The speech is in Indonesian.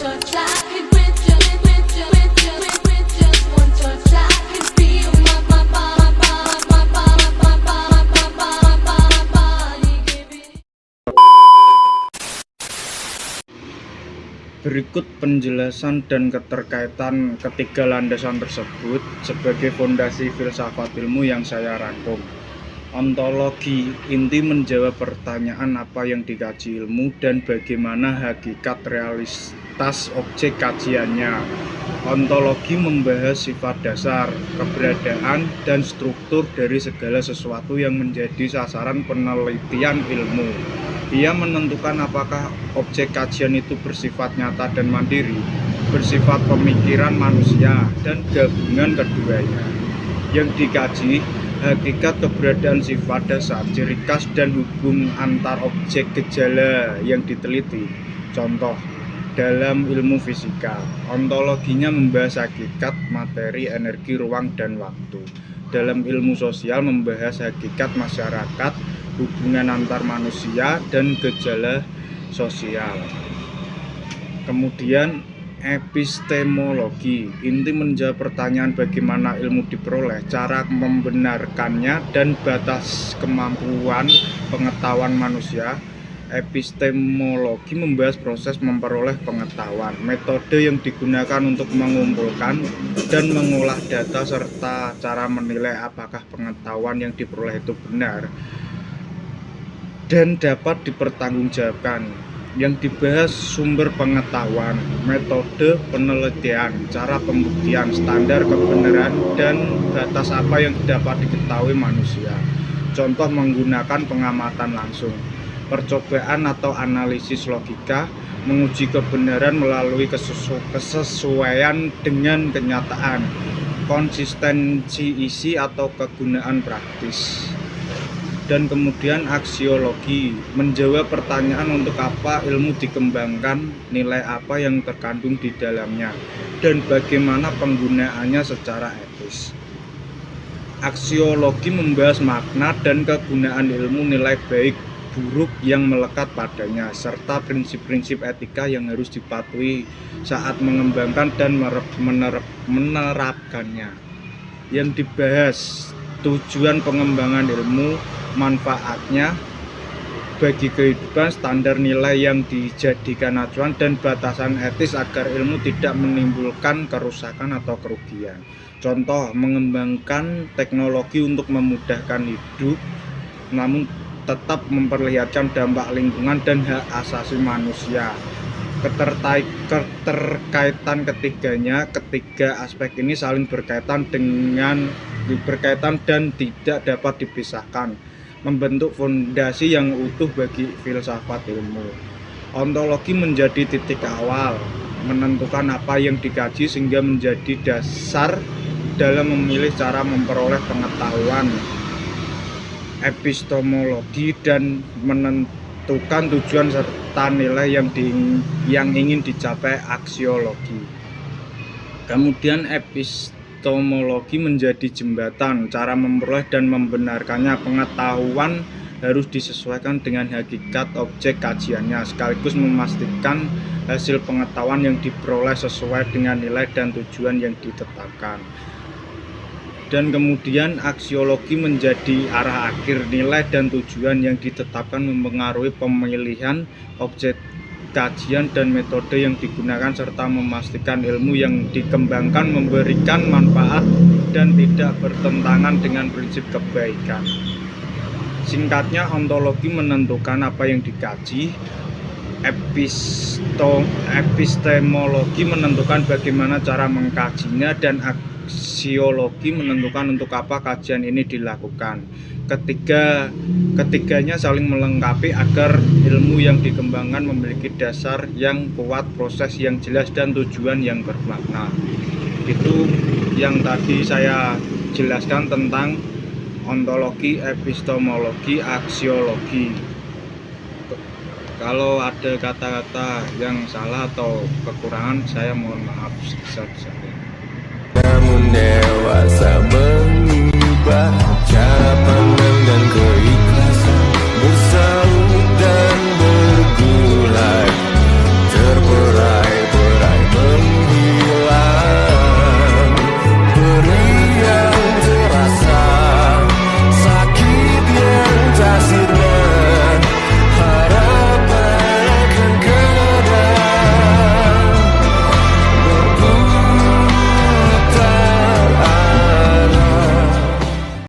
touch, I can with just one touch, I can feel my body giving. Berikut penjelasan dan keterkaitan ketiga landasan tersebut sebagai fondasi filsafat ilmu yang saya rangkum. Ontologi, inti menjawab pertanyaan apa yang dikaji ilmu dan bagaimana hakikat realitas objek kajiannya. Ontologi membahas sifat dasar, keberadaan, dan struktur dari segala sesuatu yang menjadi sasaran penelitian ilmu. Ia menentukan apakah objek kajian itu bersifat nyata dan mandiri, bersifat pemikiran manusia, dan gabungan keduanya. Yang dikaji, hakikat keberadaan sifat dasar, ciri khas, dan hubung antar objek gejala yang diteliti. Contoh, dalam ilmu fisika, ontologinya membahas hakikat materi, energi, ruang, dan waktu. Dalam ilmu sosial membahas hakikat masyarakat, hubungan antar manusia, dan gejala sosial. Kemudian epistemologi, inti menjawab pertanyaan bagaimana ilmu diperoleh, cara membenarkannya, dan batas kemampuan pengetahuan manusia. Epistemologi membahas proses memperoleh pengetahuan, metode yang digunakan untuk mengumpulkan dan mengolah data, serta cara menilai apakah pengetahuan yang diperoleh itu benar dan dapat dipertanggungjawabkan. Yang dibahas sumber pengetahuan, metode penelitian, cara pembuktian, standar kebenaran, dan batas apa yang dapat diketahui manusia. Contoh menggunakan pengamatan langsung, percobaan atau analisis logika, menguji kebenaran melalui kesesuaian dengan kenyataan, konsistensi isi atau kegunaan praktis. Dan kemudian aksiologi, menjawab pertanyaan untuk apa ilmu dikembangkan, nilai apa yang terkandung di dalamnya, dan bagaimana penggunaannya secara etis. Aksiologi membahas makna dan kegunaan ilmu, nilai baik buruk yang melekat padanya, serta prinsip-prinsip etika yang harus dipatuhi saat mengembangkan dan menerapkannya. Yang dibahas tujuan pengembangan ilmu, manfaatnya bagi kehidupan, standar nilai yang dijadikan acuan, dan batasan etis agar ilmu tidak menimbulkan kerusakan atau kerugian. Contoh, mengembangkan teknologi untuk memudahkan hidup namun tetap memperlihatkan dampak lingkungan dan hak asasi manusia. Keterkaitan ketiga aspek ini saling berkaitan dan tidak dapat dipisahkan, membentuk fondasi yang utuh bagi filsafat ilmu. Ontologi menjadi titik awal, menentukan apa yang dikaji sehingga menjadi dasar dalam memilih cara memperoleh pengetahuan. Epistemologi dan menentukan tujuan serta nilai yang ingin dicapai aksiologi. Kemudian epistemologi menjadi jembatan, cara memperoleh dan membenarkannya. Pengetahuan harus disesuaikan dengan hakikat objek kajiannya, sekaligus memastikan hasil pengetahuan yang diperoleh sesuai dengan nilai dan tujuan yang ditetapkan. Dan kemudian aksiologi menjadi arah akhir, nilai dan tujuan yang ditetapkan mempengaruhi pemilihan objek kajian dan metode yang digunakan, serta memastikan ilmu yang dikembangkan memberikan manfaat dan tidak bertentangan dengan prinsip kebaikan. Singkatnya, ontologi menentukan apa yang dikaji, epistemologi menentukan bagaimana cara mengkajinya, dan aksiologi menentukan untuk apa kajian ini dilakukan. Ketiganya saling melengkapi agar ilmu yang dikembangkan memiliki dasar yang kuat, proses yang jelas, dan tujuan yang bermakna. Itu yang tadi saya jelaskan tentang ontologi, epistemologi, aksiologi. Kalau ada kata-kata yang salah atau kekurangan, saya mohon maaf sebesar-besarnya. Namun dewasa mengubah cara pandang dan kehidupan.